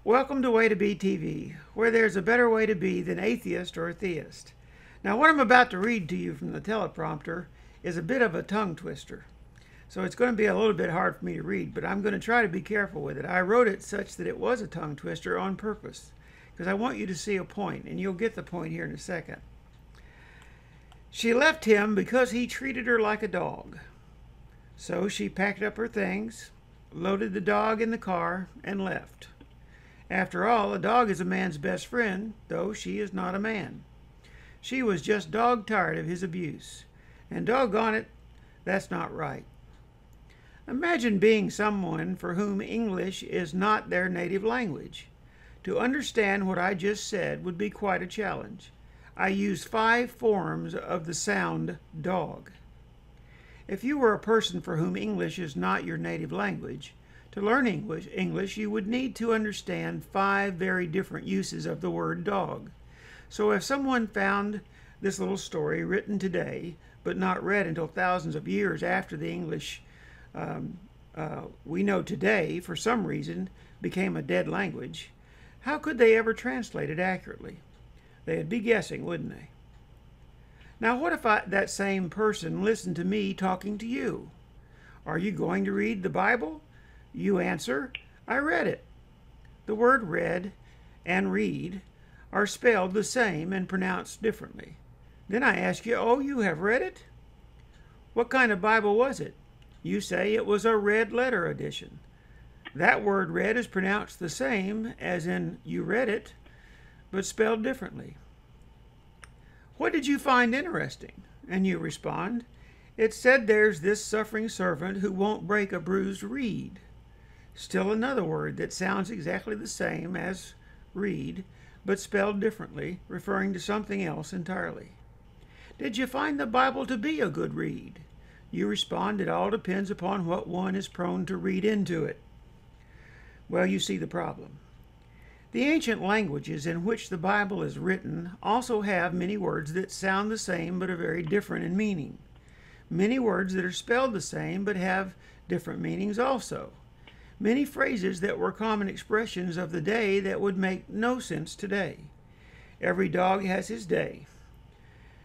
Welcome to WAY2B TV, where there's a better way to be than atheist or theist. Now, what I'm about to read to you from the teleprompter is a bit of a tongue twister. So it's going to be a little bit hard for me to read, but I'm going to try to be careful with it. I wrote it such that it was a tongue twister on purpose, because I want you to see a point, and you'll get the point here in a second. She left him because he treated her like a dog. So she packed up her things, loaded the dog in the car, and left. After all, a dog is a man's best friend, though she is not a man. She was just dog-tired of his abuse. And doggone it, that's not right. Imagine being someone for whom English is not their native language. To understand what I just said would be quite a challenge. I use 5 forms of the sound dog. If you were a person for whom English is not your native language, to learn English, you would need to understand 5 very different uses of the word dog. So if someone found this little story written today, but not read until thousands of years after the English we know today, for some reason, became a dead language, how could they ever translate it accurately? They'd be guessing, wouldn't they? Now, what if that same person listened to me talking to you? Are you going to read the Bible? You answer, I read it. The word read and read are spelled the same and pronounced differently. Then I ask you, oh, you have read it? What kind of Bible was it? You say it was a red letter edition. That word read is pronounced the same as in you read it, but spelled differently. What did you find interesting? And you respond, it said there's this suffering servant who won't break a bruised reed. Still another word that sounds exactly the same as reed, but spelled differently, referring to something else entirely. Did you find the Bible to be a good read? You respond, it all depends upon what one is prone to read into it. Well, you see the problem. The ancient languages in which the Bible is written also have many words that sound the same but are very different in meaning. Many words that are spelled the same but have different meanings also. Many phrases that were common expressions of the day that would make no sense today. Every dog has his day.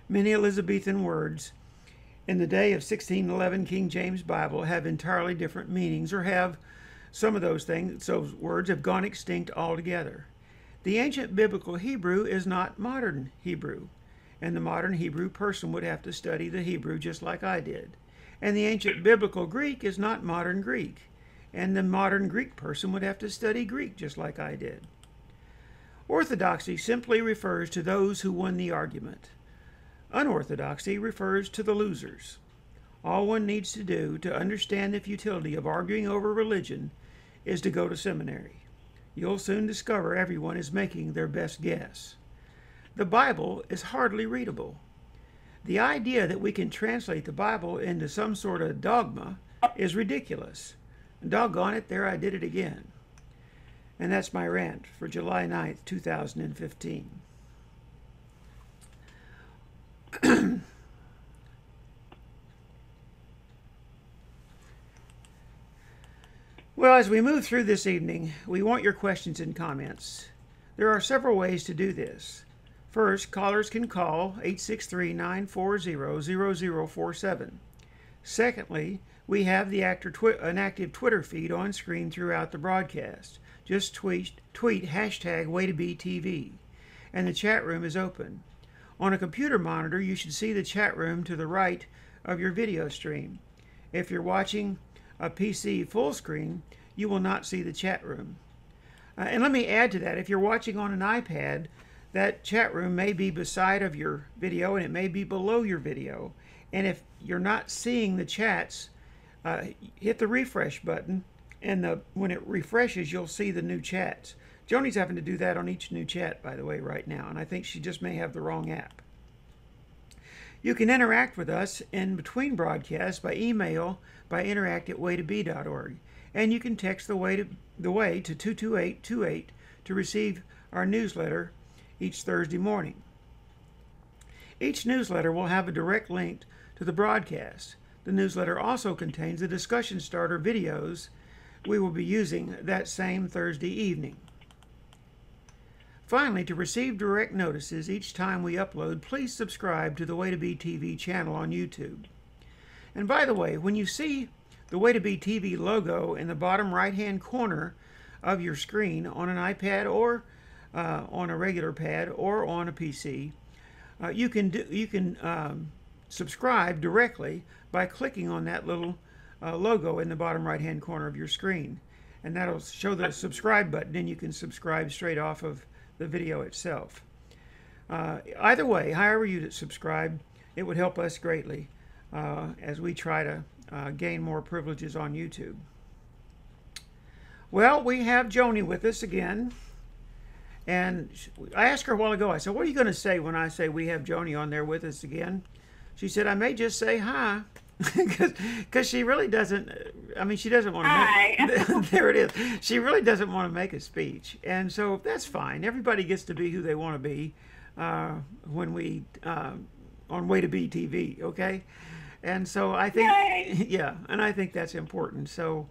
Many Elizabethan words in the day of 1611 King James Bible have entirely different meanings, or have some of those words have gone extinct altogether. The ancient biblical Hebrew is not modern Hebrew, and the modern Hebrew person would have to study the Hebrew just like I did. And the ancient biblical Greek is not modern Greek, and the modern Greek person would have to study Greek just like I did. Orthodoxy simply refers to those who won the argument. Unorthodoxy refers to the losers. All one needs to do to understand the futility of arguing over religion is to go to seminary. You'll soon discover everyone is making their best guess. The Bible is hardly readable. The idea that we can translate the Bible into some sort of dogma is ridiculous. And doggone it, there I did it again. And that's my rant for July 9th, 2015. Well, as we move through this evening, we want your questions and comments. There are several ways to do this. First, callers can call 863-940-0047. Secondly, we have an active Twitter feed on screen throughout the broadcast. Just tweet hashtag WAY2BTV, and the chat room is open. On a computer monitor, you should see the chat room to the right of your video stream. If you're watching a PC full screen, you will not see the chat room. And let me add to that, if you're watching on an iPad, that chat room may be beside of your video and it may be below your video. And if you're not seeing the chats, hit the refresh button, and when it refreshes, you'll see the new chats. Joni's having to do that on each new chat, by the way, right now, and I think she just may have the wrong app. You can interact with us in between broadcasts by email by interact@way2b.org, and you can text the way to 22828 to receive our newsletter each Thursday morning. Each newsletter will have a direct link to the broadcast. The newsletter also contains the discussion starter videos we will be using that same Thursday evening. Finally, to receive direct notices each time we upload, please subscribe to the WAY2B TV channel on YouTube. And by the way, when you see the WAY2B TV logo in the bottom right-hand corner of your screen on an iPad or on a regular pad or on a PC, you can subscribe directly by clicking on that little logo in the bottom right-hand corner of your screen, and that'll show the subscribe button, and you can subscribe straight off of the video itself. Either way, however you subscribe, it would help us greatly as we try to gain more privileges on YouTube. Well, we have Joni with us again, and I asked her a while ago, I said, what are you going to say when I say we have Joni on there with us again? She said, I may just say hi, because she really doesn't, I mean, she doesn't want to make, there it is. She really doesn't want to make a speech. And so that's fine. Everybody gets to be who they want to be when we, on WAY2B TV, okay? And so I think, yeah, and I think that's important. So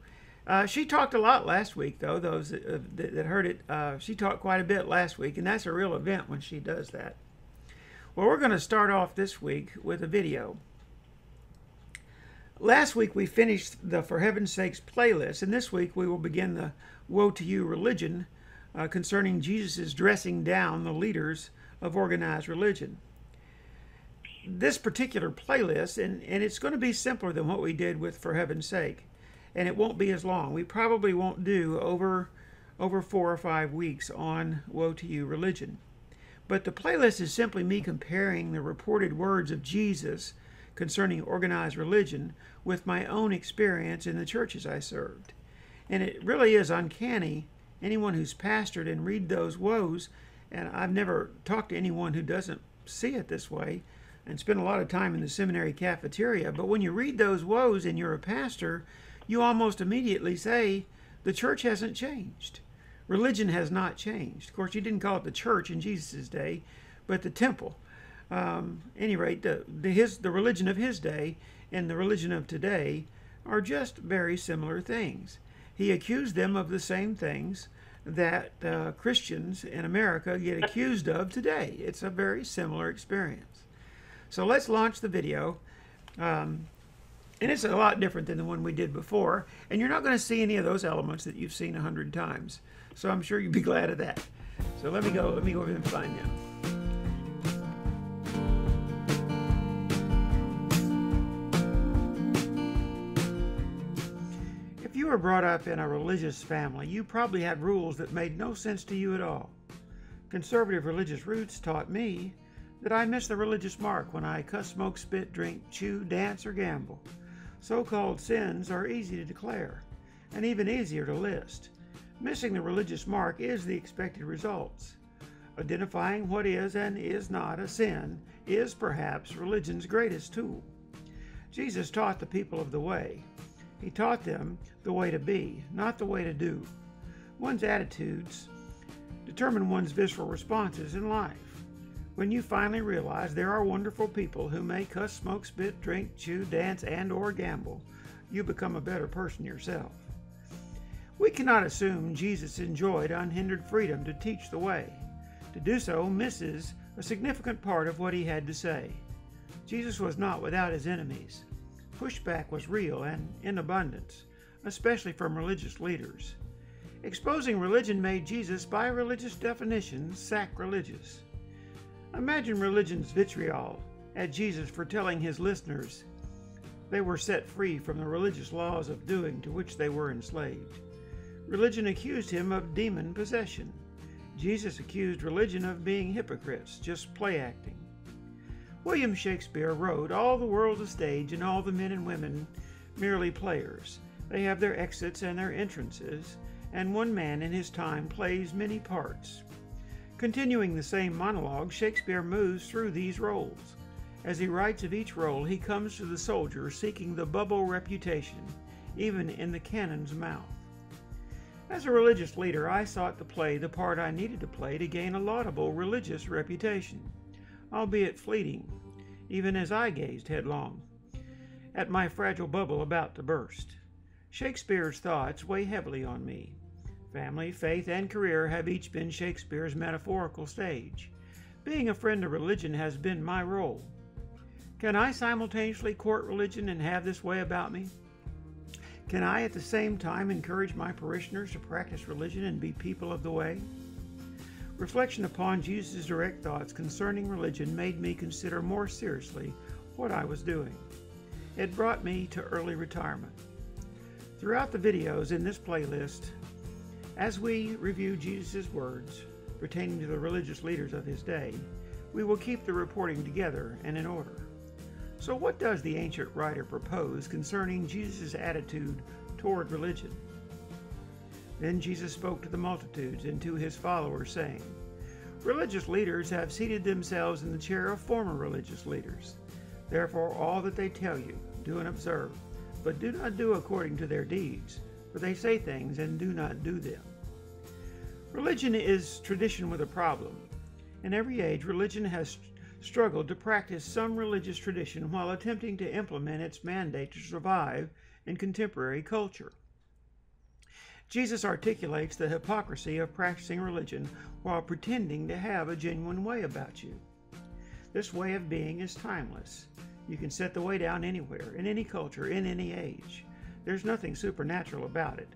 she talked a lot last week, though, those that heard it, she talked quite a bit last week, and that's a real event when she does that. Well, we're going to start off this week with a video. Last week we finished the For Heaven's Sakes playlist, and this week we will begin the Woe to You religion concerning Jesus' dressing down the leaders of organized religion. This particular playlist, and it's going to be simpler than what we did with For Heaven's Sake, and it won't be as long. We probably won't do over 4 or 5 weeks on Woe to You religion. But the playlist is simply me comparing the reported words of Jesus concerning organized religion with my own experience in the churches I served. And it really is uncanny. Anyone who's pastored and read those woes, and I've never talked to anyone who doesn't see it this way and spend a lot of time in the seminary cafeteria, but when you read those woes and you're a pastor, you almost immediately say, the church hasn't changed. Religion has not changed. Of course, you didn't call it the church in Jesus' day, but the temple. Any rate, the religion of his day and the religion of today are just very similar things. He accused them of the same things that Christians in America get accused of today. It's a very similar experience. So let's launch the video. And it's a lot different than the one we did before. And you're not going to see any of those elements that you've seen 100 times. So I'm sure you'll be glad of that. So let me go over and find them. If you were brought up in a religious family, you probably had rules that made no sense to you at all. Conservative religious roots taught me that I missed the religious mark when I cuss, smoke, spit, drink, chew, dance, or gamble. So-called sins are easy to declare, and even easier to list. Missing the religious mark is the expected results. Identifying what is and is not a sin is perhaps religion's greatest tool. Jesus taught the people of the way. He taught them the way to be, not the way to do. One's attitudes determine one's visceral responses in life. When you finally realize there are wonderful people who may cuss, smoke, spit, drink, chew, dance, and/or gamble, you become a better person yourself. We cannot assume Jesus enjoyed unhindered freedom to teach the way. To do so misses a significant part of what he had to say. Jesus was not without his enemies. Pushback was real and in abundance, especially from religious leaders. Exposing religion made Jesus, by religious definitions, sacrilegious. Imagine religion's vitriol at Jesus for telling his listeners they were set free from the religious laws of doing to which they were enslaved. Religion accused him of demon possession. Jesus accused religion of being hypocrites, just play acting. William Shakespeare wrote, "All the world's a stage, and all the men and women merely players. They have their exits and their entrances, and one man in his time plays many parts. Continuing the same monologue, Shakespeare moves through these roles. As he writes of each role, he comes to the soldier seeking the bubble reputation, even in the cannon's mouth. As a religious leader, I sought to play the part I needed to play to gain a laudable religious reputation, albeit fleeting, even as I gazed headlong at my fragile bubble about to burst. Shakespeare's thoughts weigh heavily on me. Family, faith, and career have each been Shakespeare's metaphorical stage. Being a friend of religion has been my role. Can I simultaneously court religion and have this way about me? Can I at the same time encourage my parishioners to practice religion and be people of the way? Reflection upon Jesus' direct thoughts concerning religion made me consider more seriously what I was doing. It brought me to early retirement. Throughout the videos in this playlist, as we review Jesus' words pertaining to the religious leaders of his day, we will keep the reporting together and in order. So what does the ancient writer propose concerning Jesus' attitude toward religion? Then Jesus spoke to the multitudes and to his followers, saying, "Religious leaders have seated themselves in the chair of former religious leaders. Therefore all that they tell you, do and observe, but do not do according to their deeds, for they say things and do not do them." Religion is tradition with a problem. In every age, religion has struggled to practice some religious tradition while attempting to implement its mandate to survive in contemporary culture. Jesus articulates the hypocrisy of practicing religion while pretending to have a genuine way about you. This way of being is timeless. You can set the way down anywhere, in any culture, in any age. There's nothing supernatural about it.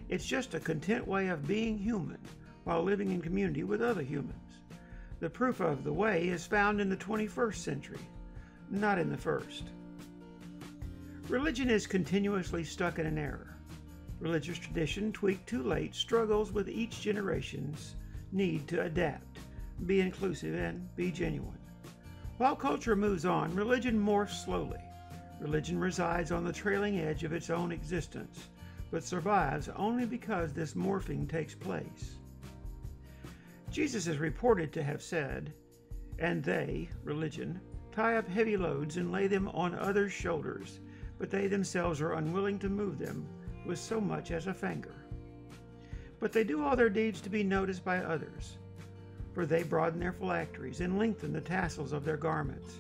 It's just a content way of being human while living in community with other humans. The proof of the way is found in the 21st century, not in the first. Religion is continuously stuck in an error. Religious tradition, tweaked too late, struggles with each generation's need to adapt, be inclusive, and be genuine. While culture moves on, religion morphs slowly. Religion resides on the trailing edge of its own existence, but survives only because this morphing takes place. Jesus is reported to have said, "And they," religion, "tie up heavy loads and lay them on others' shoulders, but they themselves are unwilling to move them with so much as a finger. But they do all their deeds to be noticed by others, for they broaden their phylacteries and lengthen the tassels of their garments,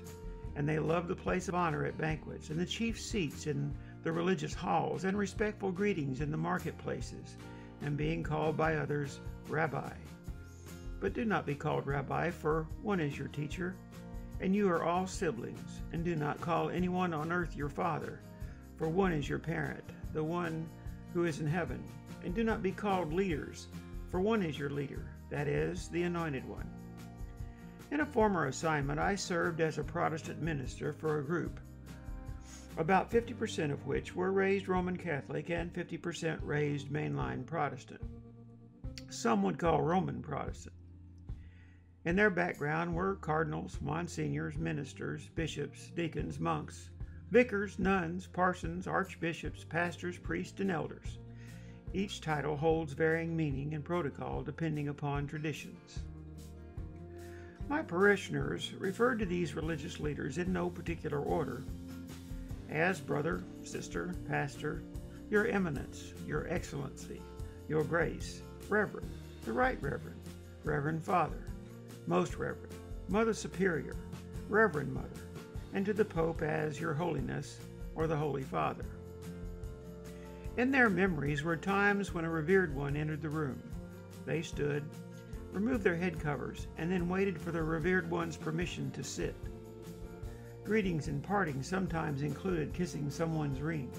and they love the place of honor at banquets, and the chief seats in the religious halls, and respectful greetings in the marketplaces, and being called by others Rabbi. But do not be called Rabbi, for one is your teacher, and you are all siblings, and do not call anyone on earth your father, for one is your parent, the one who is in heaven. And do not be called leaders, for one is your leader, that is, the Anointed One." In a former assignment, I served as a Protestant minister for a group, about 50% of which were raised Roman Catholic and 50% raised mainline Protestant. Some would call Roman Protestant. In their background were cardinals, monsignors, ministers, bishops, deacons, monks, vicars, nuns, parsons, archbishops, pastors, priests, and elders. Each title holds varying meaning and protocol depending upon traditions. My parishioners referred to these religious leaders in no particular order as brother, sister, pastor, your eminence, your excellency, your grace, reverend, the right reverend, reverend father, most reverend, mother superior, reverend mother, and to the Pope as your holiness or the Holy Father. In their memories were times when a revered one entered the room. They stood, removed their head covers, and then waited for the revered one's permission to sit. Greetings and partings sometimes included kissing someone's ring.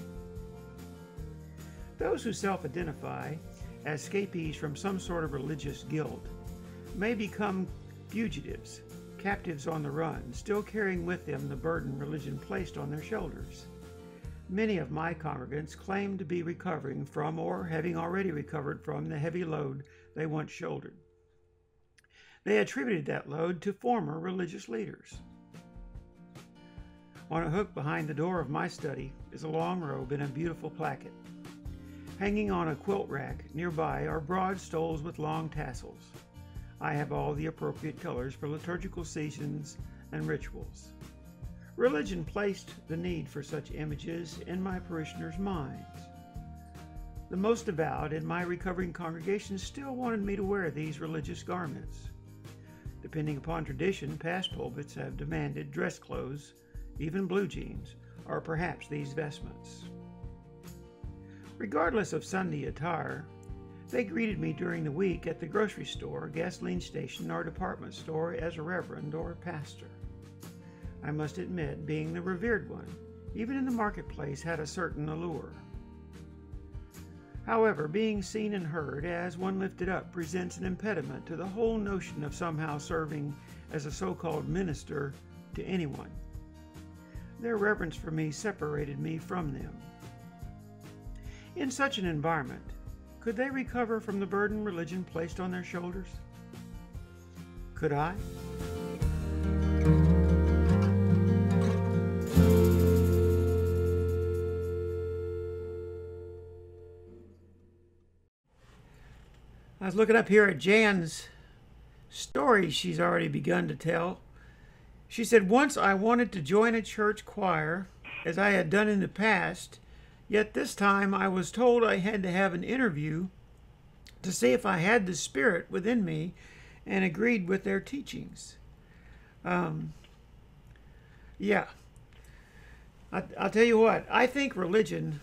Those who self-identify as escapees from some sort of religious guild may become fugitives, captives on the run, still carrying with them the burden religion placed on their shoulders. Many of my congregants claim to be recovering from or having already recovered from the heavy load they once shouldered. They attributed that load to former religious leaders. On a hook behind the door of my study is a long robe and a beautiful placket. Hanging on a quilt rack nearby are broad stoles with long tassels. I have all the appropriate colors for liturgical seasons and rituals. Religion placed the need for such images in my parishioners' minds. The most devout in my recovering congregation still wanted me to wear these religious garments. Depending upon tradition, past pulpits have demanded dress clothes, even blue jeans, or perhaps these vestments. Regardless of Sunday attire, they greeted me during the week at the grocery store, gasoline station, or department store as a reverend or pastor. I must admit, being the revered one, even in the marketplace, had a certain allure. However, being seen and heard as one lifted up presents an impediment to the whole notion of somehow serving as a so-called minister to anyone. Their reverence for me separated me from them. In such an environment, could they recover from the burden religion placed on their shoulders? Could I? I was looking up here at Jan's story she's already begun to tell. She said, "Once I wanted to join a church choir, as I had done in the past, yet this time I was told I had to have an interview to see if I had the Spirit within me and agreed with their teachings." Yeah. I'll tell you what, I think religion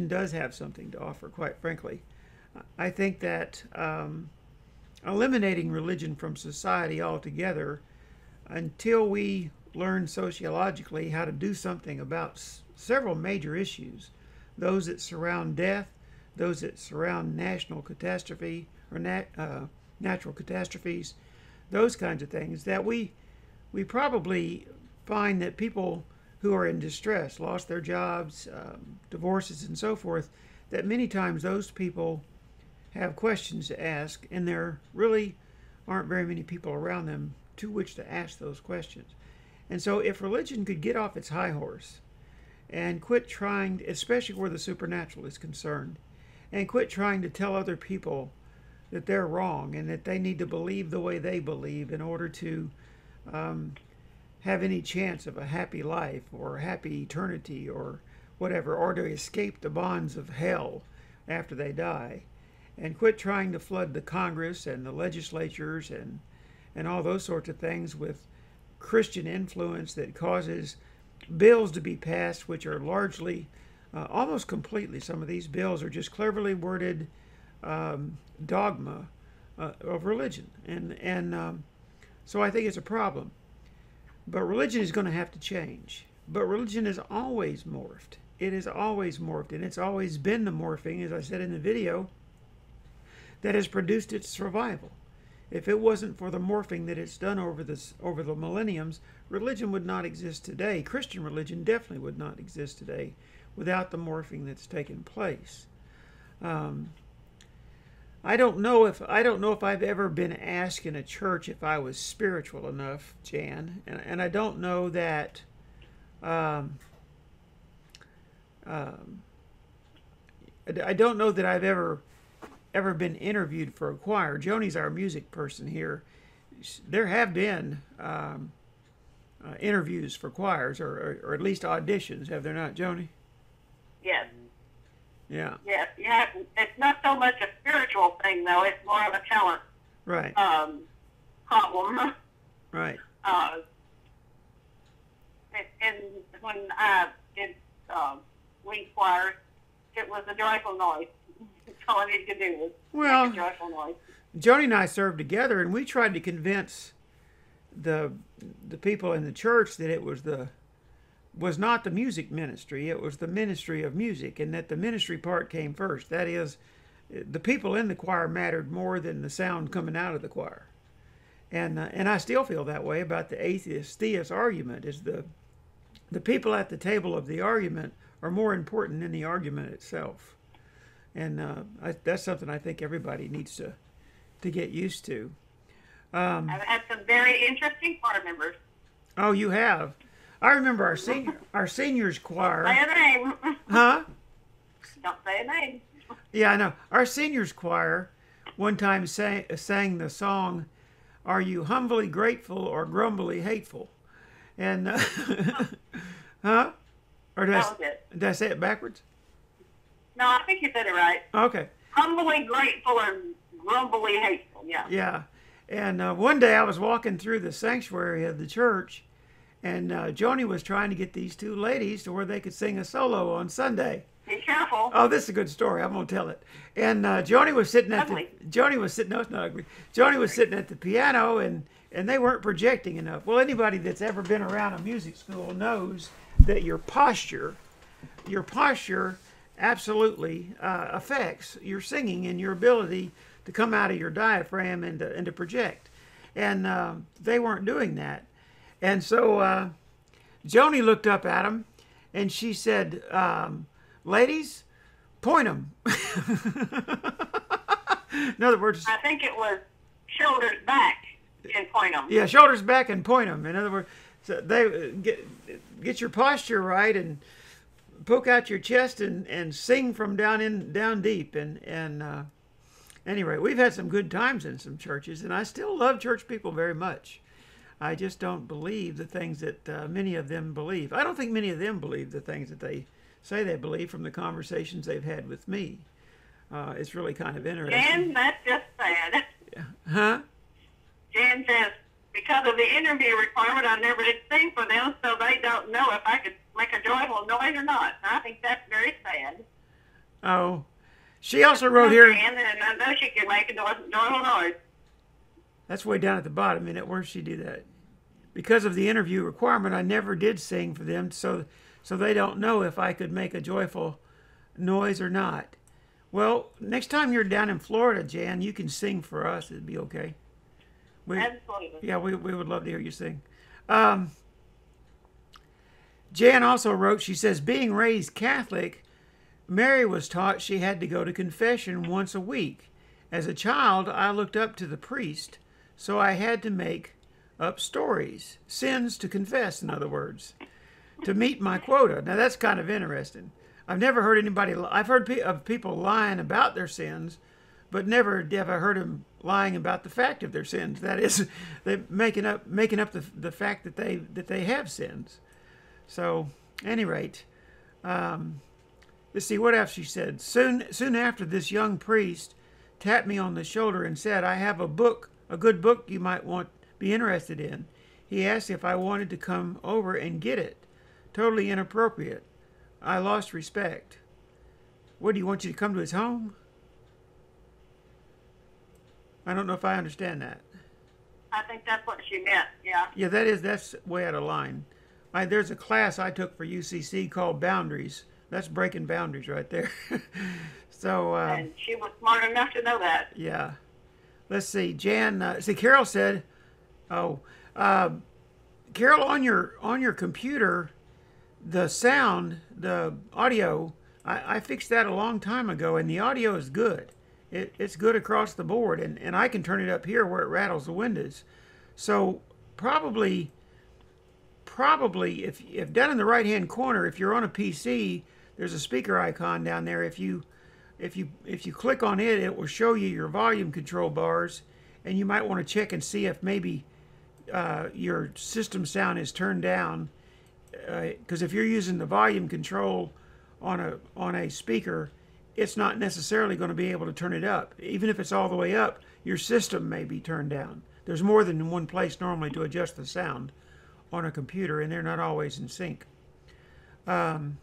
does have something to offer, quite frankly. I think that eliminating religion from society altogether until we learn sociologically how to do something about several major issues, those that surround death, those that surround national catastrophe or natural catastrophes, those kinds of things, that we probably find that people who are in distress, lost their jobs, divorces and so forth, that many times those people have questions to ask, and there really aren't very many people around them to which to ask those questions. And so if religion could get off its high horse and quit trying, especially where the supernatural is concerned, and quit trying to tell other people that they're wrong and that they need to believe the way they believe in order to have any chance of a happy life or a happy eternity or whatever, or to escape the bonds of hell after they die, and quit trying to flood the Congress and the legislatures and all those sorts of things with Christian influence that causes bills to be passed which are largely, almost completely, some of these bills are just cleverly worded dogma of religion. And so I think it's a problem. But religion is going to have to change. But religion has always morphed. It has always morphed, and it's always been the morphing, as I said in the video, that has produced its survival. If it wasn't for the morphing that it's done over the millenniums, religion would not exist today. Christian religion definitely would not exist today without the morphing that's taken place. I don't know if I've ever been asked in a church if I was spiritual enough, Jan, and I don't know that. I don't know that I've ever been interviewed for a choir. Joni's our music person here. There have been interviews for choirs, or at least auditions, have there not, Joni? Yes. Yeah. Yes. Yeah. It's not so much a spiritual thing, though. It's more of a talent right. Problem. Right. And when I did lead choir, it was a joyful noise. That's all I needed to do was make a joyful noise. Joni and I served together, and we tried to convince the people in the church that it was not the music ministry, it was the ministry of music, and that the ministry part came first. That is, the people in the choir mattered more than the sound coming out of the choir. And I still feel that way about the atheist-theist argument, is the people at the table of the argument are more important than the argument itself. And that's something I think everybody needs to get used to. I've had some very interesting choir members. Oh, you have? I remember our seniors choir. Say a name. Huh? Don't say a name. Yeah, I know. Our seniors choir one time sang the song, "Are you humbly grateful or grumbly hateful?" And huh? Or did I say it backwards? No, I think you said it right. Okay. Humbly grateful or grumbly hateful. Yeah. Yeah. And one day I was walking through the sanctuary of the church, and Joni was trying to get these two ladies to where they could sing a solo on Sunday. Be careful. Oh, this is a good story. I'm gonna tell it. And Joni was sitting at Ugly. No, it's not ugly. Joni was sitting at the piano, and they weren't projecting enough. Well, anybody that's ever been around a music school knows that your posture absolutely affects your singing and your ability to come out of your diaphragm and to project. And they weren't doing that. And so Joni looked up at them, and she said, "Ladies, point them." In other words, I think it was shoulders back and point them. Yeah, shoulders back and point them. In other words, so they get your posture right and poke out your chest and sing from down deep. And anyway, we've had some good times in some churches, and I still love church people very much. I just don't believe the things that many of them believe. I don't think many of them believe the things that they say they believe from the conversations they've had with me. It's really kind of interesting. Jan, that's just sad. Yeah. Huh? Jan says, because of the interview requirement, I never did sing for them, so they don't know if I could make a joyful noise or not. I think that's very sad. Oh. She also wrote here. Jan, and I know she could make a joyful noise. That's way down at the bottom. Where did she do that? Because of the interview requirement, I never did sing for them, so they don't know if I could make a joyful noise or not. Well, next time you're down in Florida, Jan, you can sing for us. It'd be okay. Absolutely. Yeah, we would love to hear you sing. Jan also wrote, she says, being raised Catholic, Mary was taught she had to go to confession once a week. As a child, I looked up to the priest, so I had to make up stories, sins to confess, in other words, to meet my quota. Now, that's kind of interesting. I've never heard anybody, I've heard of people lying about their sins, but never have I heard them lying about the fact of their sins. That is, they're making up the fact that they have sins. So, at any rate, let's see what else she said. Soon after, this young priest tapped me on the shoulder and said, "I have a good book you might be interested in." He asked if I wanted to come over and get it. Totally inappropriate. I lost respect. What, do you want you to come to his home? I don't know if I understand that. I think that's what she meant, yeah. Yeah, that's way out of line. There's a class I took for UCC called Boundaries. That's breaking boundaries right there. So. And she was smart enough to know that. Yeah. Let's see. Jan. Carol said, Carol, on your computer, the sound, the audio, I fixed that a long time ago, and the audio is good. It's good across the board, and I can turn it up here where it rattles the windows. So probably if down in the right hand corner, if you're on a PC, there's a speaker icon down there. If you click on it, it will show you your volume control bars, and you might want to check and see if maybe your system sound is turned down. Because if you're using the volume control on a speaker, it's not necessarily going to be able to turn it up. Even if it's all the way up, your system may be turned down. There's more than one place normally to adjust the sound on a computer, and they're not always in sync. Jan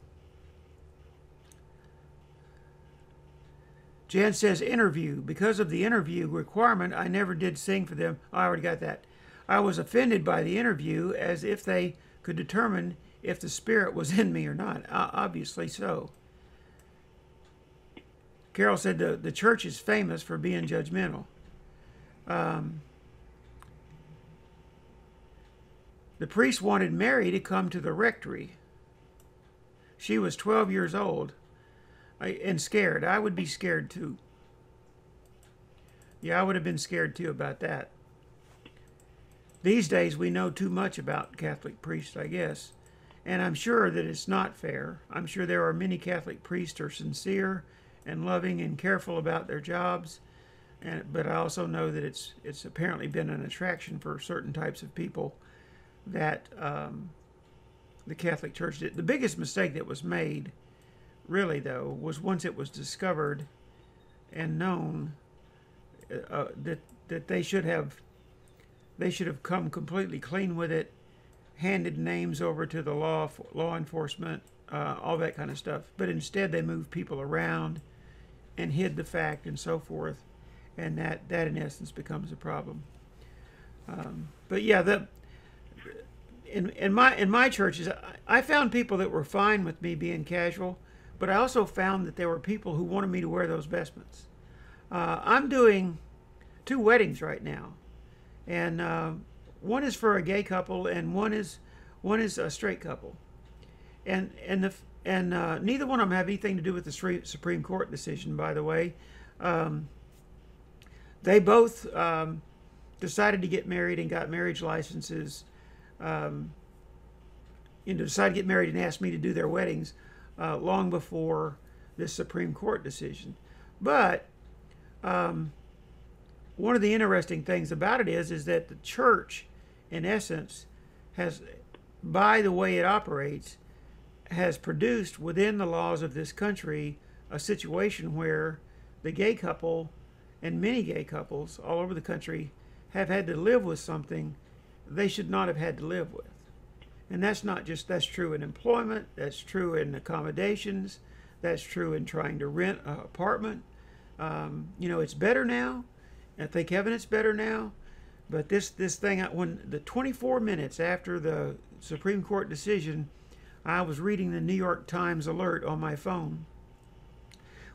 says, interview. Because of the interview requirement, I never did sing for them. I already got that. I was offended by the interview, as if they could determine if the spirit was in me or not. Obviously so. Carol said the church is famous for being judgmental. The priest wanted Mary to come to the rectory. She was 12 years old and scared. I would be scared too. Yeah, I would have been scared too about that. These days we know too much about Catholic priests, I guess. And I'm sure that it's not fair. I'm sure there are many Catholic priests who are sincere and loving and careful about their jobs. But I also know that it's apparently been an attraction for certain types of people that the Catholic Church did. The biggest mistake that was made, really though, was once it was discovered and known that they should have come completely clean with it, handed names over to the law enforcement, all that kind of stuff. But instead they moved people around and hid the fact and so forth, and that in essence becomes a problem. But yeah, in my churches, I found people that were fine with me being casual, but I also found that there were people who wanted me to wear those vestments. I'm doing 2 weddings right now, and one is for a gay couple, and one is a straight couple, and neither one of them have anything to do with the Supreme Court decision. By the way, they both decided to get married and got marriage licenses. Decided to get married and asked me to do their weddings long before this Supreme Court decision. But one of the interesting things about it is that the church, in essence, has, by the way it operates, has produced within the laws of this country a situation where the gay couple and many gay couples all over the country have had to live with something they should not have had to live with. And that's true in employment, that's true in accommodations, that's true in trying to rent an apartment. It's better now. I think heaven it's better now. But this thing, when the 24 minutes after the Supreme Court decision, I was reading the New York Times alert on my phone.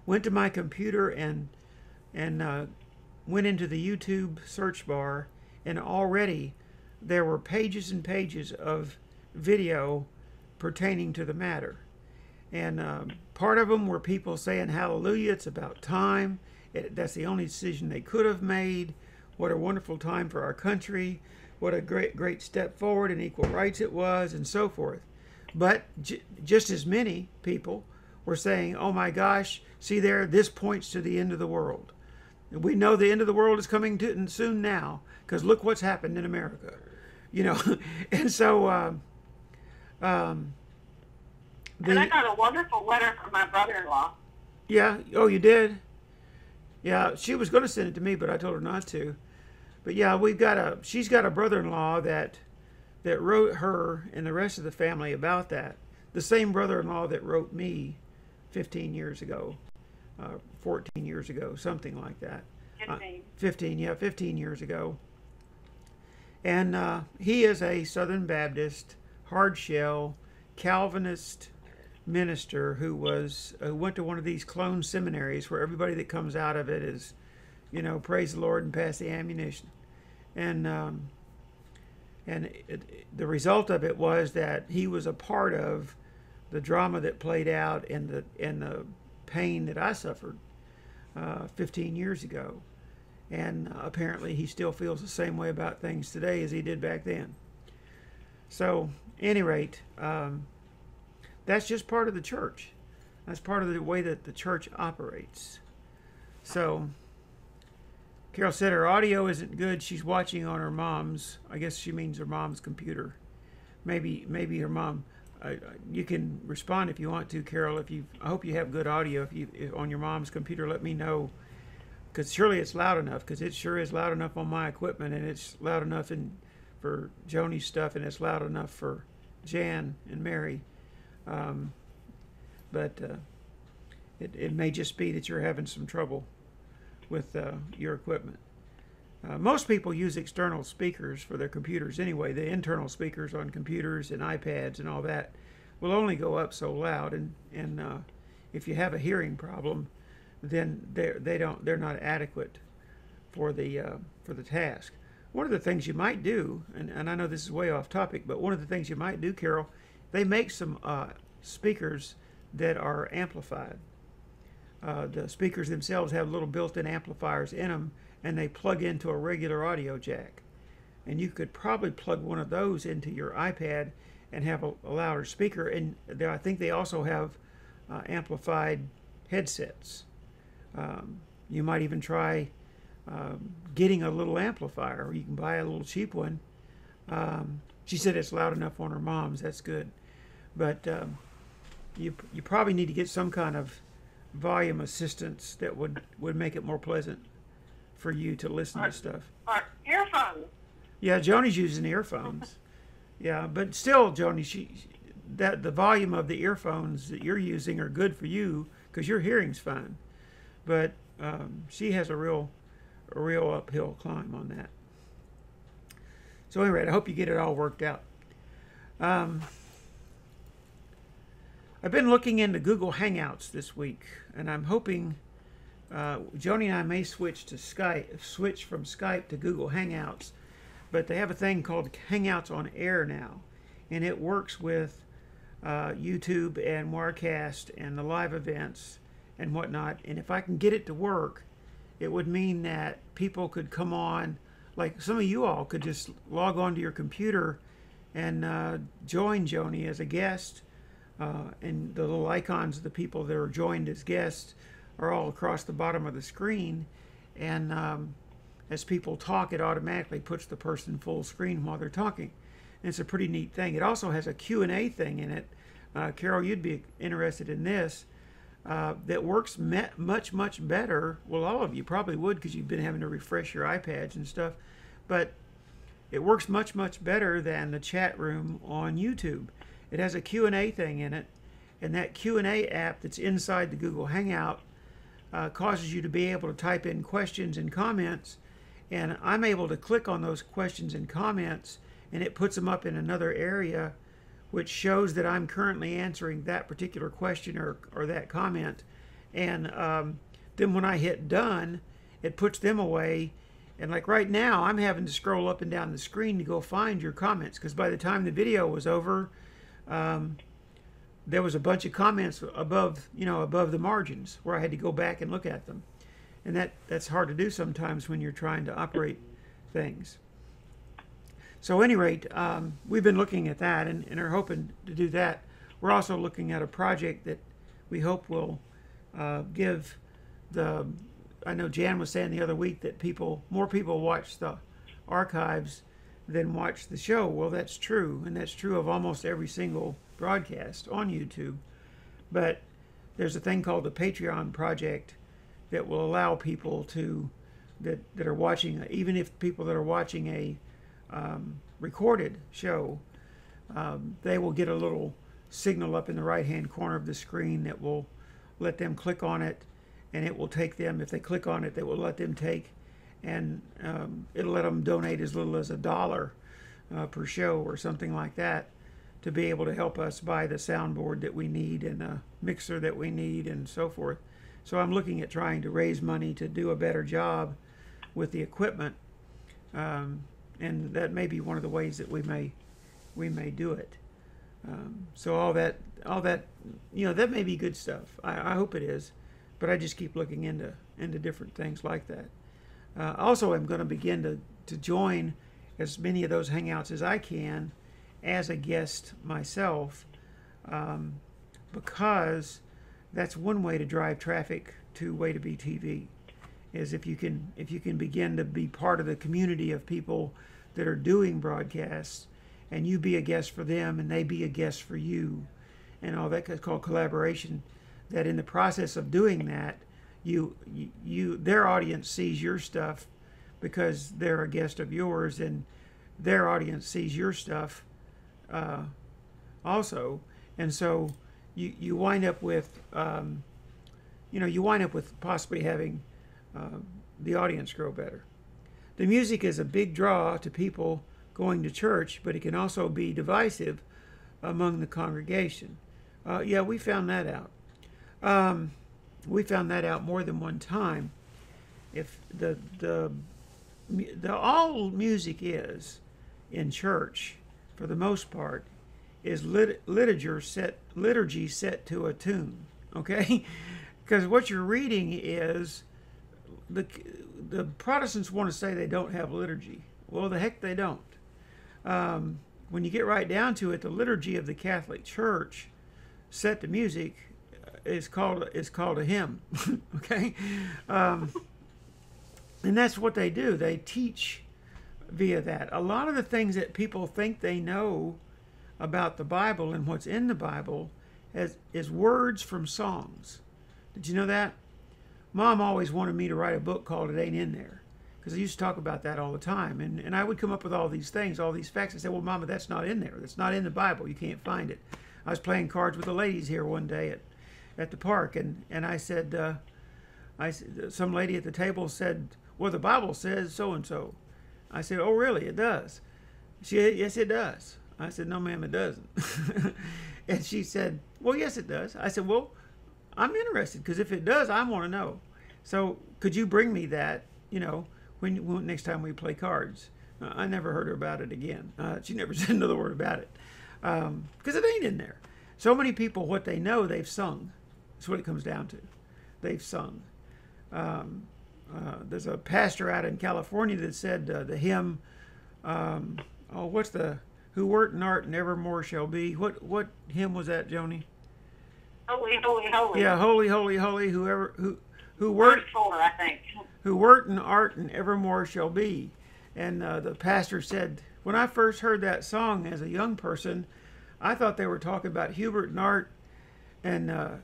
Went to my computer and went into the YouTube search bar, and already there were pages and pages of video pertaining to the matter. And part of them were people saying, hallelujah, it's about time. That's the only decision they could have made. What a wonderful time for our country. What a great step forward in equal rights it was, and so forth. But just as many people were saying, oh my gosh, see there, this points to the end of the world. And we know the end of the world is coming soon now, because look what's happened in America. And so... and I got a wonderful letter from my brother-in-law. Yeah. Oh, you did? Yeah. She was going to send it to me, but I told her not to. But yeah, she's got a brother-in-law that wrote her and the rest of the family about that. The same brother-in-law that wrote me 15 years ago, 14 years ago, something like that. 15 years ago. And he is a Southern Baptist, hard shell, Calvinist minister who went to one of these clone seminaries where everybody that comes out of it is, praise the Lord and pass the ammunition. And the result of it was that he was a part of the drama that played out and the pain that I suffered 15 years ago. And apparently he still feels the same way about things today as he did back then. So, at any rate, that's just part of the church. That's part of the way that the church operates. So, Carol said her audio isn't good. She's watching on her mom's, I guess she means her mom's computer. Maybe her mom. You can respond if you want to, Carol. I hope you have good audio. If on your mom's computer, let me know. Because surely it's loud enough, because it sure is loud enough on my equipment, and it's loud enough for Joni's stuff, and it's loud enough for Jan and Mary. But it may just be that you're having some trouble with your equipment. Most people use external speakers for their computers anyway. The internal speakers on computers and iPads and all that will only go up so loud, and if you have a hearing problem, then they're not adequate for the task. One of the things you might do, and I know this is way off topic, but one of the things you might do, Carol, they make some speakers that are amplified. The speakers themselves have little built-in amplifiers in them, and they plug into a regular audio jack. And you could probably plug one of those into your iPad and have a louder speaker. And I think they also have amplified headsets. You might even try getting a little amplifier, or you can buy a little cheap one. She said it's loud enough on her mom's. That's good. But you probably need to get some kind of volume assistance that would make it more pleasant for you to listen to stuff. Or earphones. Yeah, Joni's using earphones. Yeah, but still, Joni, the volume of the earphones that you're using are good for you because your hearing's fine. But she has a real uphill climb on that. So anyway, I hope you get it all worked out. I've been looking into Google Hangouts this week, and I'm hoping Joni and I may switch from Skype to Google Hangouts. But they have a thing called Hangouts on Air now, and it works with YouTube and Wirecast and the live events and whatnot. And if I can get it to work, it would mean that people could come on, like some of you all could just log on to your computer and join Joni as a guest. And the little icons of the people that are joined as guests are all across the bottom of the screen. And as people talk, it automatically puts the person full screen while they're talking. And it's a pretty neat thing. It also has a Q&A thing in it. Carol, you'd be interested in this. That works much better. Well, all of you probably would because you've been having to refresh your iPads and stuff. But it works much better than the chat room on YouTube. It has a Q&A thing in it. And that Q&A app that's inside the Google Hangout causes you to be able to type in questions and comments. And I'm able to click on those questions and comments, and it puts them up in another area, which shows that I'm currently answering that particular question or that comment. And then when I hit done, it puts them away. And like right now, I'm having to scroll up and down the screen to go find your comments, because by the time the video was over, there was a bunch of comments above the margins where I had to go back and look at them. And that's hard to do sometimes when you're trying to operate things. So at any rate, we've been looking at that and are hoping to do that. We're also looking at a project that we hope will give I know Jan was saying the other week that more people watch the archives than watch the show. Well, that's true, and that's true of almost every single broadcast on YouTube. But there's a thing called the Patreon project that will allow people that are watching, even if people that are watching a recorded show, they will get a little signal up in the right hand corner of the screen that will let them click on it, and it will take them, if they click on it, that will let them take, and it'll let them donate as little as $1 per show or something like that to be able to help us buy the soundboard that we need and the mixer that we need and so forth. So I'm looking at trying to raise money to do a better job with the equipment, and that may be one of the ways that we may do it. So all that that may be good stuff. I hope it is, but I just keep looking into different things like that. Also, I'm going to begin to join as many of those hangouts as I can as a guest myself, because that's one way to drive traffic to WAY2B TV, is if you can begin to be part of the community of people that are doing broadcasts, and you be a guest for them and they be a guest for you, and all that. Is called collaboration. That in the process of doing that, their audience sees your stuff because they're a guest of yours, and their audience sees your stuff also, and so you wind up with possibly having the audience grow better. The music is a big draw to people going to church, but it can also be divisive among the congregation. Yeah, we found that out. We found that out more than one time. If the all music is in church, for the most part, is liturgy set to a tune. Okay, because what you're reading is the Protestants want to say they don't have liturgy. Well, the heck they don't. when you get right down to it, the liturgy of the Catholic Church, set to music, is called a hymn. Okay, and that's what they do. They teach via that. A lot of the things that people think they know about the Bible and what's in the Bible is words from songs. Did you know that? Mom always wanted me to write a book called It Ain't In There, because I used to talk about that all the time. And I would come up with all these things, all these facts. I said, well, Mama, that's not in there. That's not in the Bible. You can't find it. I was playing cards with the ladies here one day at the park, and I said, some lady at the table said, well, the Bible says so-and-so. I said, oh, really? It does? She said, yes, it does. I said, no, ma'am, it doesn't. And she said, well, yes, it does. I said, well, I'm interested, because if it does, I want to know. So could you bring me that, when next time we play cards? I never heard her about it again. She never said another word about it, because it ain't in there. So many people, what they know, they've sung. That's what it comes down to. They've sung. There's a pastor out in California that said the hymn, who wert and art and evermore shall be. What hymn was that, Joni? Holy, holy, holy. Yeah, holy, holy, holy. Who wert, Verse 4, I think. Who wert and art and evermore shall be. And the pastor said, when I first heard that song as a young person, I thought they were talking about Hubert and Art and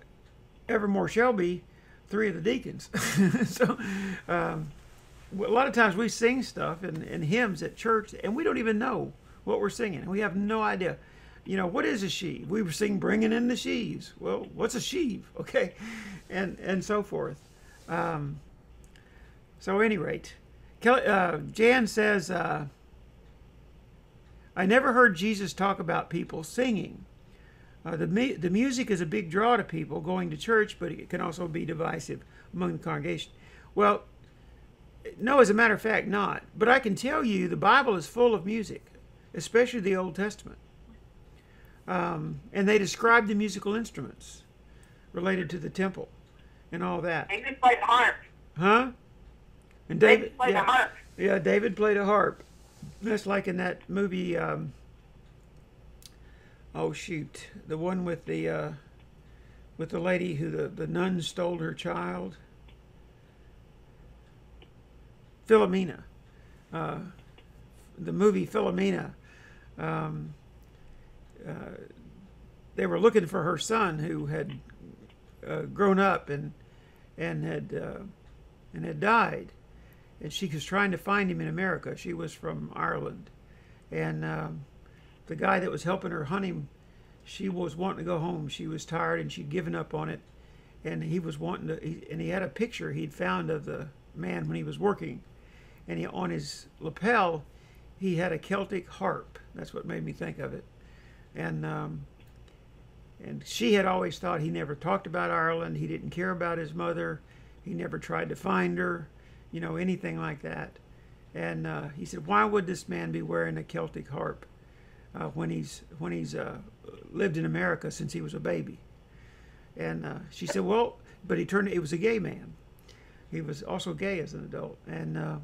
evermore shall be, three of the deacons. So a lot of times we sing stuff in hymns at church, and we don't even know what we're singing. We have no idea. What is a sheave? We were singing bringing in the sheaves. Well, what's a sheave? Okay, and so forth. So at any rate, Jan says, I never heard Jesus talk about people singing. The music is a big draw to people going to church, but it can also be divisive among the congregation. Well, no, as a matter of fact, not. But I can tell you the Bible is full of music, especially the Old Testament. And they describe the musical instruments related to the temple and all that. David played the harp. Huh? And David played the harp. Yeah, David played a harp. That's like in that movie, oh shoot, the one with the lady who the nun stole her child. Philomena. The movie Philomena. They were looking for her son who had grown up and had died, and she was trying to find him in America. She was from Ireland, and the guy that was helping her hunt him, she was wanting to go home. She was tired and she'd given up on it, and he was wanting to. And he had a picture he'd found of the man when he was working, and on his lapel he had a Celtic harp. That's what made me think of it. And she had always thought he never talked about Ireland. He didn't care about his mother. He never tried to find her, anything like that. And he said, why would this man be wearing a Celtic harp when he's lived in America since he was a baby? And she said, well, but it was a gay man. He was also gay as an adult. And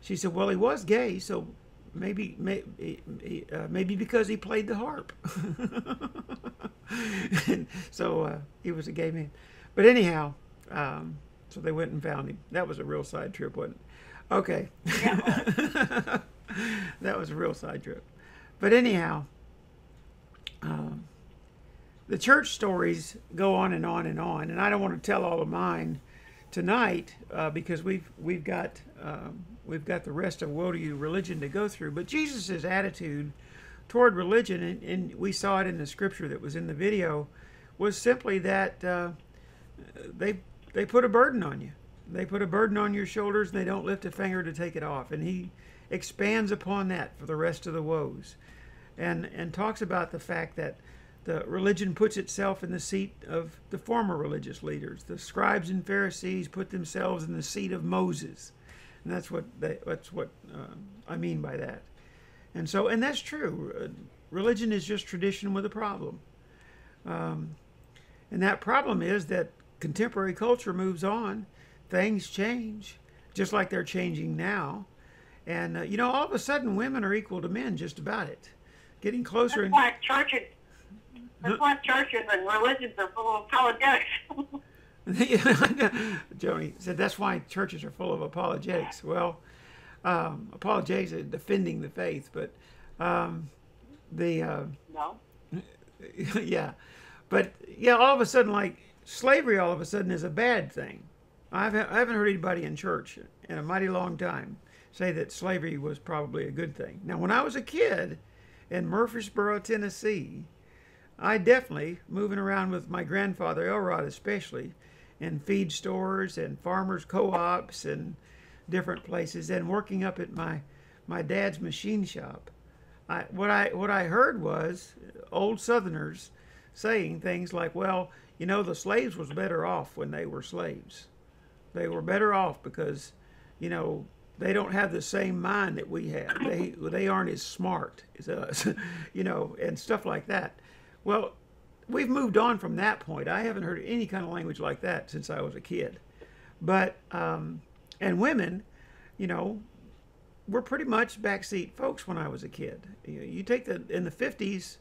she said, well, he was gay, so maybe because he played the harp. And so he was a gay man. But anyhow, so they went and found him. That was a real side trip, wasn't it? Okay. Yeah. That was a real side trip. But anyhow, the church stories go on and on and on, and I don't want to tell all of mine tonight because we've got the rest of Woe to You religion to go through. But Jesus' attitude toward religion, and we saw it in the scripture that was in the video, was simply that they put a burden on you. They put a burden on your shoulders, and they don't lift a finger to take it off. And he expands upon that for the rest of the woes, and talks about the fact that the religion puts itself in the seat of the former religious leaders. The scribes and Pharisees put themselves in the seat of Moses, and that's what I mean by that. And that's true. Religion is just tradition with a problem, and that problem is that contemporary culture moves on. Things change, just like they're changing now. And all of a sudden, women are equal to men, just about it. getting closer. That's why churches. That's why churches and religions are full of apologetics. Joni said that's why churches are full of apologetics. Well, apologetics is defending the faith, but no. Yeah, but yeah, all of a sudden, like slavery, all of a sudden is a bad thing. I haven't heard anybody in church in a mighty long time say that slavery was probably a good thing. Now, when I was a kid in Murfreesboro, Tennessee, I definitely, moving around with my grandfather, Elrod especially, in feed stores and farmers co-ops and different places, and working up at my dad's machine shop, what I heard was old Southerners saying things like, well, you know, the slaves was better off when they were slaves. They were better off because, you know, they don't have the same mind that we have. They aren't as smart as us, you know, and stuff like that. Well, we've moved on from that point. I haven't heard any kind of language like that since I was a kid. But, and women, you know, were pretty much backseat folks when I was a kid. You take in the 50s,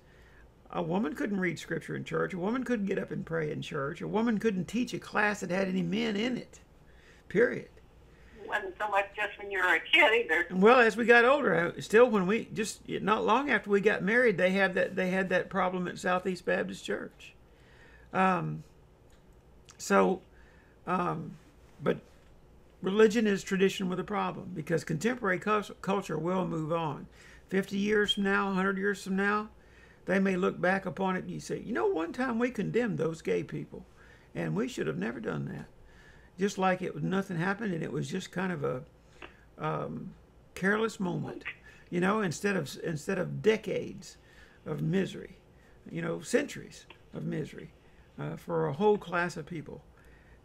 a woman couldn't read scripture in church. A woman couldn't get up and pray in church. A woman couldn't teach a class that had any men in it, period. It wasn't so much just when you were a kid either. Well, as we got older, still when we just not long after we got married, they had that problem at Southeast Baptist Church. But religion is tradition with a problem, because contemporary culture will move on. 50 years from now, 100 years from now, they may look back upon it and you say, you know, one time we condemned those gay people, and we should have never done that. Just like it was nothing happened, and it was just kind of a careless moment, you know, instead of decades of misery, you know, centuries of misery for a whole class of people.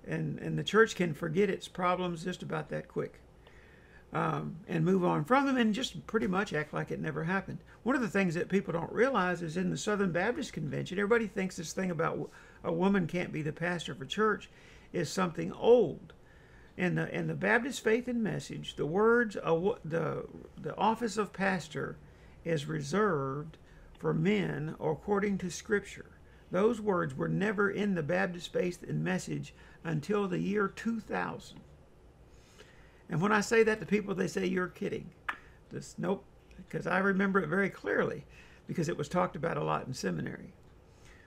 And the church can forget its problems just about that quick and move on from them and just pretty much act like it never happened. One of the things that people don't realize is in the Southern Baptist Convention, everybody thinks this thing about a woman can't be the pastor of a church is something old. In the Baptist Faith and Message, the words, the office of pastor is reserved for men according to Scripture. Those words were never in the Baptist Faith and Message until the year 2000. And when I say that to people, they say, you're kidding. Nope, because I remember it very clearly because it was talked about a lot in seminary.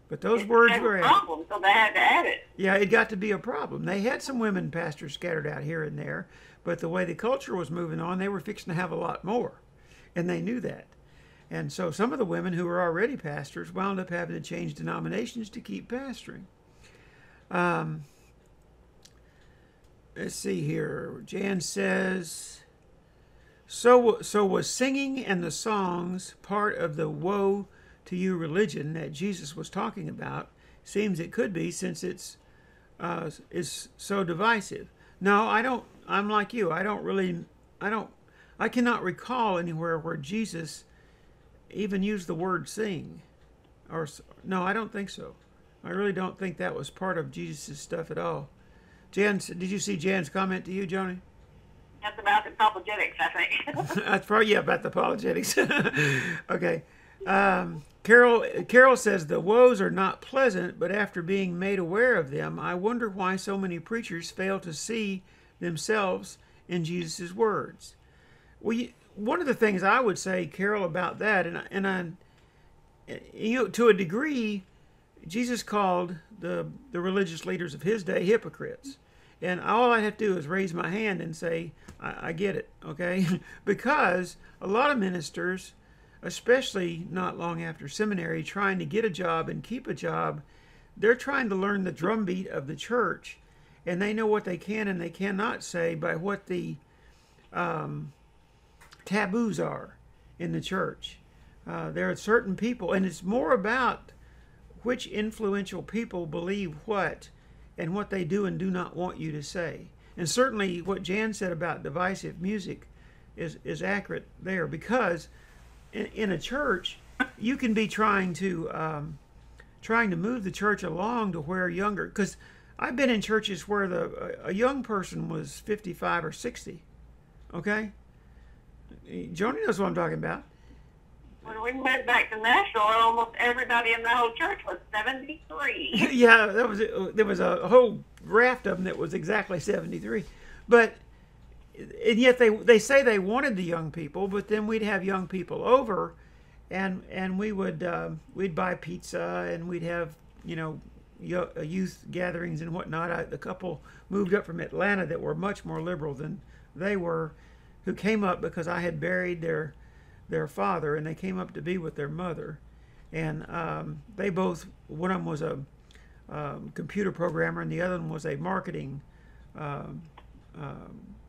But those words were a problem, so they had to add it. Yeah, it got to be a problem. They had some women pastors scattered out here and there, but the way the culture was moving on, they were fixing to have a lot more, and they knew that. And so some of the women who were already pastors wound up having to change denominations to keep pastoring. Let's see here. Jan says, so was singing and the songs part of the woe to you religion that Jesus was talking about? Seems it could be, since it's is so divisive. No, I don't. I'm like you. I cannot recall anywhere where Jesus even used the word sing. No, I don't think so. I really don't think that was part of Jesus' stuff at all. Jan, did you see Jan's comment to you, Joni? That's about the apologetics, I think. That's probably, yeah, about the apologetics. Okay. Carol says, the woes are not pleasant, but after being made aware of them, I wonder why so many preachers fail to see themselves in Jesus' words. Well, one of the things I would say, Carol, about that, and to a degree, Jesus called the religious leaders of his day hypocrites. And all I have to do is raise my hand and say, I get it, okay? Because a lot of ministers, especially not long after seminary, trying to get a job and keep a job, they're trying to learn the drumbeat of the church, and they know what they can and they cannot say by what the taboos are in the church. There are certain people, and it's more about which influential people believe what and what they do and do not want you to say. And certainly what Jan said about divisive music is accurate there, because in a church, you can be trying to move the church along to where younger, because I've been in churches where a young person was 55 or 60, okay? Joni knows what I'm talking about. when we went back to Nashville, almost everybody in the whole church was 73. Yeah, there was a whole raft of them that was exactly 73. But and yet they say they wanted the young people, but then we'd have young people over, and we would we'd buy pizza, and we'd have, you know, youth gatherings and whatnot. The couple moved up from Atlanta that were much more liberal than they were, who came up because I had buried their father, and they came up to be with their mother. And they both, one of them was a computer programmer, and the other one was a marketing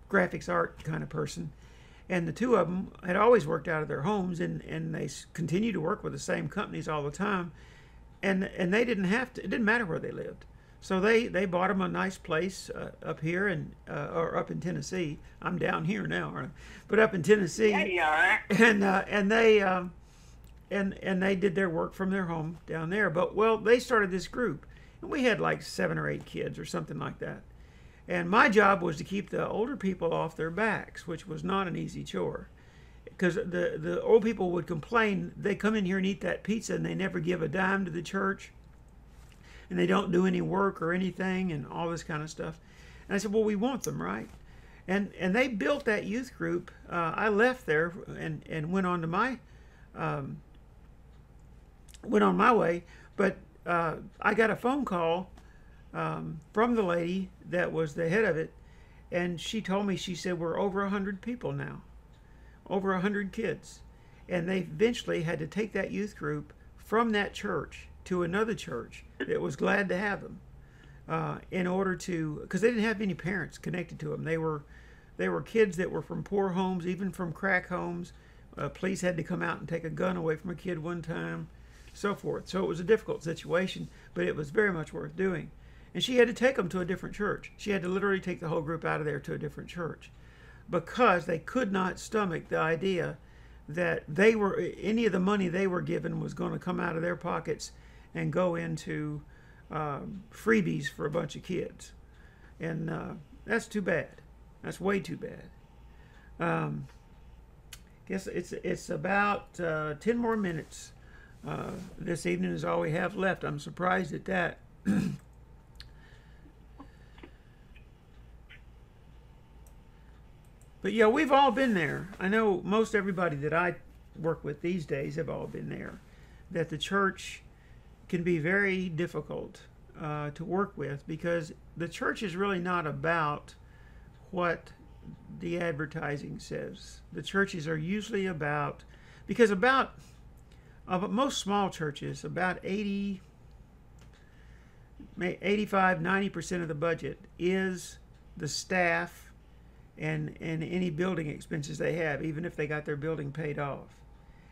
graphics art kind of person. And the two of them had always worked out of their homes, and they continued to work with the same companies all the time. And they didn't have to, it didn't matter where they lived. So they bought them a nice place up here, and or up in Tennessee. I'm down here now, but up in Tennessee. Yeah, you are. And they did their work from their home down there. But well, they started this group, and we had like 7 or 8 kids or something like that. And my job was to keep the older people off their backs, which was not an easy chore. Because the old people would complain, they come in here and eat that pizza and they never give a dime to the church. And they don't do any work or anything and all this kind of stuff. And I said, well, we want them, right? And they built that youth group. I left there and went on to my way. But I got a phone call from the lady that was the head of it, and she told me, she said, we're over 100 people now, over 100 kids, and they eventually had to take that youth group from that church to another church that was glad to have them, in order to, because they didn't have any parents connected to them. They were kids that were from poor homes, even from crack homes. Police had to come out and take a gun away from a kid one time, so forth. So it was a difficult situation, but it was very much worth doing. And she had to take them to a different church. She had to literally take the whole group out of there to a different church, because they could not stomach the idea that any of the money they were given was going to come out of their pockets and go into freebies for a bunch of kids. And that's too bad. That's way too bad. Guess it's about 10 more minutes. This evening is all we have left. I'm surprised at that. But yeah, we've all been there. I know most everybody that I work with these days have all been there. That the church can be very difficult to work with, because the church is really not about what the advertising says. The churches are usually about, because most small churches, about 85-90% of the budget is the staff and any building expenses they have, even if they got their building paid off.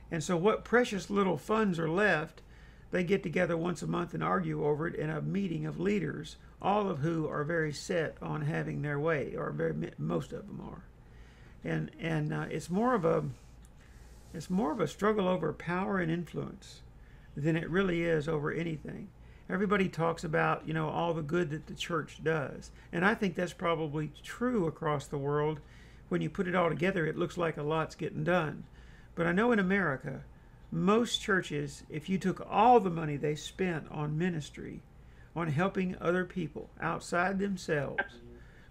And so what precious little funds are left, they get together once a month and argue over it in a meeting of leaders, all of who are very set on having their way, or most of them are. And it's more of a struggle over power and influence than it really is over anything. Everybody talks about, all the good that the church does. And I think that's probably true across the world. When you put it all together, it looks like a lot's getting done. But I know in America, most churches, if you took all the money they spent on ministry, on helping other people outside themselves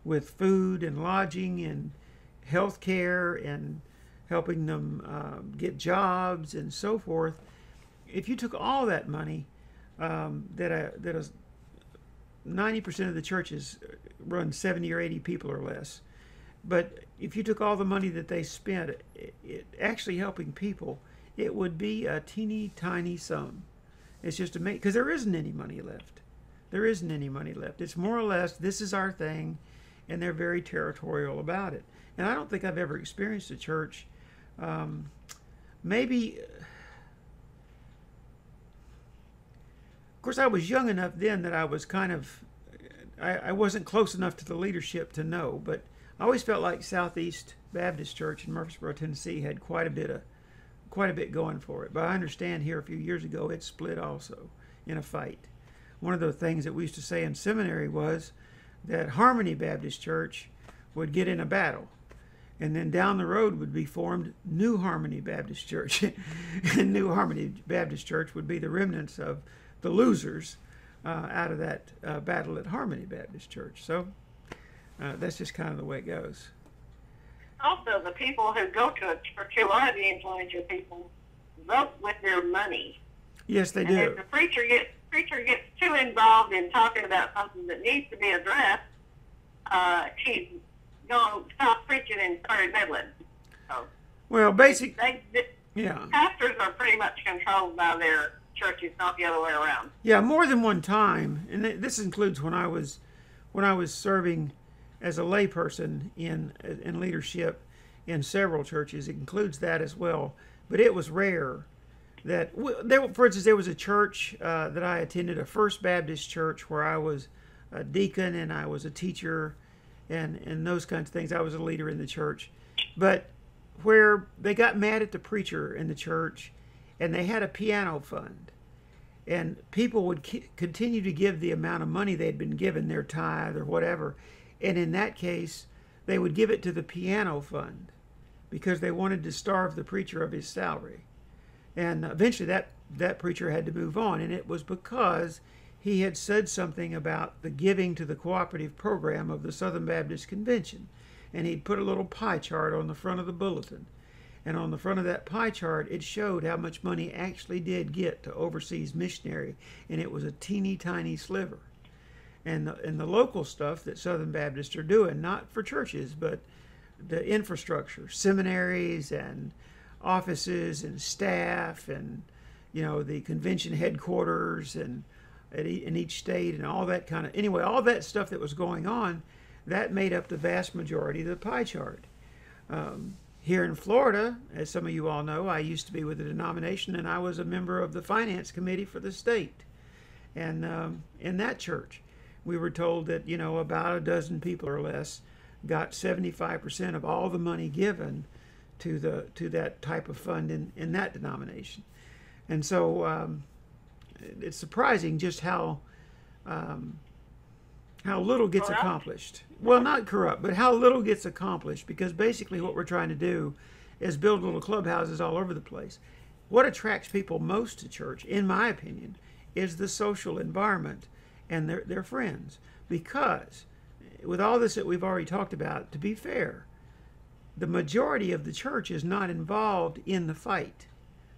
with food and lodging and health care and helping them get jobs and so forth, if you took all that money, that is 90% of the churches run 70 or 80 people or less. But if you took all the money that they spent actually helping people, it would be a teeny tiny sum. It's just amazing, because there isn't any money left. There isn't any money left. It's more or less, this is our thing, and they're very territorial about it. And I don't think I've ever experienced a church, maybe. Of course, I was young enough then that I was I wasn't close enough to the leadership to know, but I always felt like Southeast Baptist Church in Murfreesboro, Tennessee had quite a bit going for it. But I understand here a few years ago it split also in a fight. One of the things that we used to say in seminary was that Harmony Baptist Church would get in a battle, And then down the road would be formed New Harmony Baptist Church. And New Harmony Baptist Church would be the remnants of the losers out of that battle at Harmony Baptist Church. So that's just kind of the way it goes. Also, the people who go to a church who are the influential people vote with their money. Yes, they and do. If the preacher gets too involved in talking about something that needs to be addressed, he's going to stop preaching and start meddling. So, well, basically, pastors are pretty much controlled by their churches, not the other way around. Yeah, more than one time, and this includes when I was serving as a layperson in leadership in several churches. It includes that as well, but it was rare that for instance, there was a church that I attended, a First Baptist church, where I was a deacon and I was a teacher and those kinds of things. I was a leader in the church, but where they got mad at the preacher in the church, and they had a piano fund, and people would continue to give the amount of money they'd been given, their tithe or whatever, and in that case they would give it to the piano fund because they wanted to starve the preacher of his salary. And eventually that preacher had to move on, and it was because he had said something about the giving to the cooperative program of the Southern Baptist Convention. And he'd put a little pie chart on the front of the bulletin. And on the front of that pie chart, it showed how much money actually did get to overseas missionary. And it was a teeny tiny sliver. And the local stuff that Southern Baptists are doing, not for churches, but the infrastructure, seminaries and offices and staff and, the convention headquarters and in each state and all that kind of, anyway, all that stuff that was going on, that made up the vast majority of the pie chart. Here in Florida, as some of you all know, I used to be with a denomination, and I was a member of the finance committee for the state. And in that church, we were told that, about a dozen people or less got 75% of all the money given to that type of fund in that denomination. And so it's surprising just how little gets accomplished. Well, not corrupt, but how little gets accomplished, because basically what we're trying to do is build little clubhouses all over the place. What attracts people most to church, in my opinion, is the social environment and their friends. Because with all this that we've already talked about, to be fair, the majority of the church is not involved in the fight.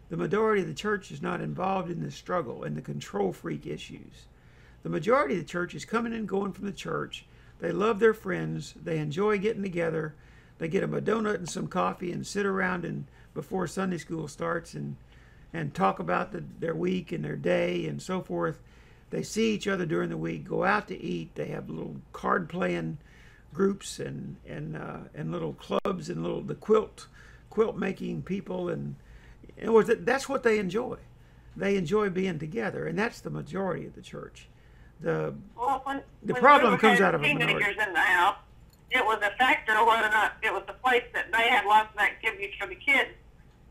The majority of the church is not involved in the struggle and the control freak issues. The majority of the church is coming and going from the church. They love their friends. They enjoy getting together. They get them a donut and some coffee and sit around and before Sunday school starts and talk about their week and their day and so forth. They see each other during the week, go out to eat. They have little card playing groups and little clubs and the quilt making people, and that's what they enjoy. They enjoy being together, and that's the majority of the church. The problem comes out of a minority. Teenagers in the house, it was a factor whether or not it was the place that they had lots of activities for the kids,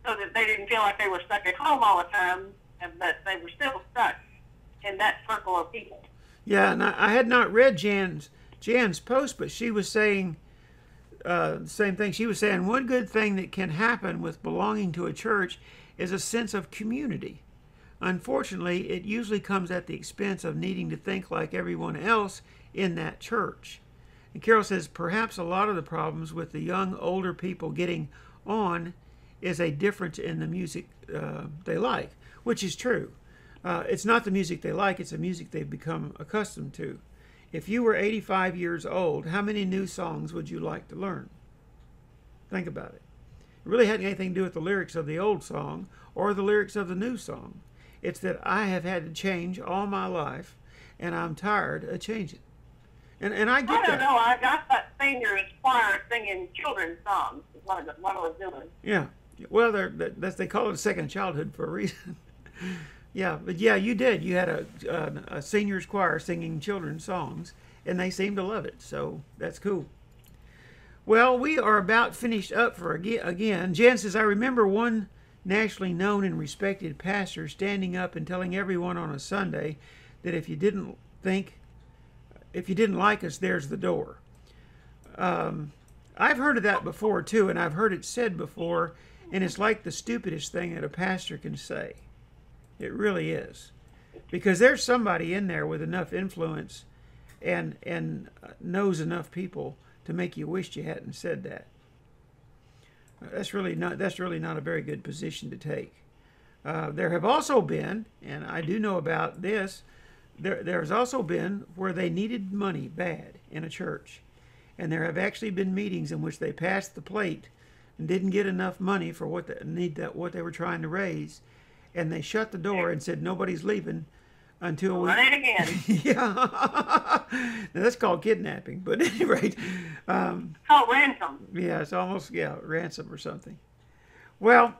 so that they didn't feel like they were stuck at home all the time, and that they were still stuck in that circle of people. Yeah, and I had not read Jan's post, but she was saying the same thing. She was saying one good thing that can happen with belonging to a church is a sense of community. Unfortunately, it usually comes at the expense of needing to think like everyone else in that church. And Carol says perhaps a lot of the problems with the young, older people getting on is a difference in the music they like, which is true. It's not the music they like, it's the music they've become accustomed to. If you were 85 years old, how many new songs would you like to learn? Think about it. It really hadn't anything to do with the lyrics of the old song or the lyrics of the new song. It's that I have had to change all my life, and I'm tired of changing. And I get that. I don't know. I got that senior choir singing children's songs. Is what I was doing. Yeah. Well, they call it a second childhood for a reason. Yeah, but yeah, you did. You had a seniors choir singing children's songs, and they seemed to love it. So that's cool. Well, we are about finished up for again. Jan says, I remember one nationally known and respected pastor standing up and telling everyone on a Sunday that if you didn't like us, there's the door. I've heard of that before too, and I've heard it said before, and it's like the stupidest thing that a pastor can say. It really is, because there's somebody in there with enough influence and knows enough people to make you wish you hadn't said that. That's really not a very good position to take. There have also been, and I do know about this, there's also been where they needed money bad in a church. And there have actually been meetings in which they passed the plate and didn't get enough money for what they were trying to raise. And they shut the door and said, nobody's leaving until we... Run it again. Yeah. Now, that's called kidnapping. But at any rate... called ransom. Yeah, it's almost, ransom or something. Well,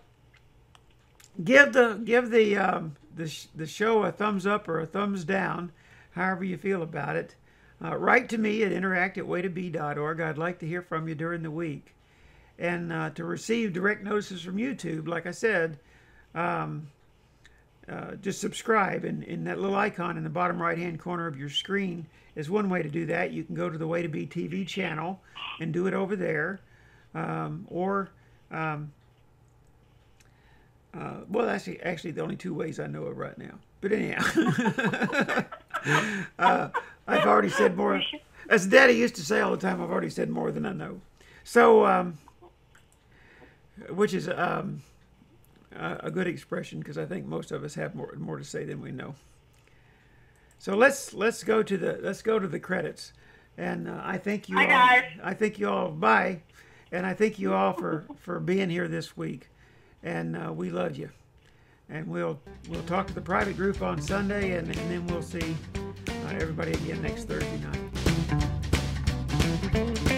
give the show a thumbs up or a thumbs down, however you feel about it. Write to me at interact@way2b.org. I'd like to hear from you during the week. And to receive direct notices from YouTube, like I said, just subscribe. In that little icon in the bottom right-hand corner of your screen is one way to do that. You can go to the Way2B TV channel and do it over there. Well, that's actually the only two ways I know of right now. But anyhow, I've already said more. As Daddy used to say all the time, I've already said more than I know. So, which is a good expression, because I think most of us have more to say than we know. So let's go to the credits, and I thank you all. Guys. I thank you all. Bye, and I thank you all for being here this week, and we love you. And we'll talk to the private group on Sunday, and then we'll see everybody again next Thursday night.